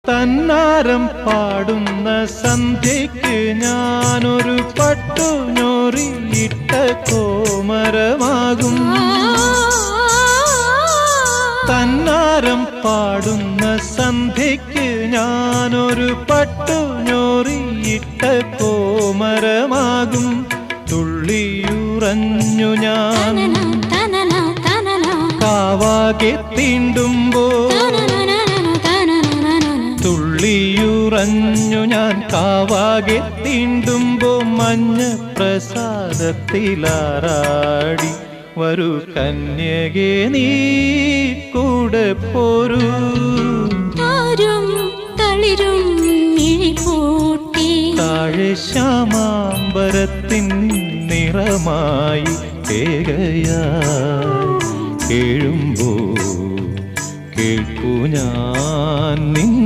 തന്നാരം പാടുന്ന സന്ധ്യയ്ക്ക് ഞാനൊരു പട്ടുഞൊറിയിട്ട കോമരമാകും. തന്നാരം പാടുന്ന സന്ധ്യയ്ക്ക് ഞാനൊരു പട്ടുഞൊറിയിട്ട കോമരമാകും. തുള്ളിയുറഞ്ഞു ഞാൻ കാവാകെ തീണ്ടുമ്പോൾ, തുള്ളിയുറഞ്ഞു ഞാൻ കാവാകെ തീണ്ടുമ്പോ മഞ്ഞ പ്രസാദത്തിലാറാടി വരൂ കന്യകേ നീ കൂടെ പോരൂ. താഴെ ശ്യാമാംബരത്തിൻ നിറമായി ഏകയായി കേഴുമ്പോ കേൾപ്പു ഞാൻ നിൻ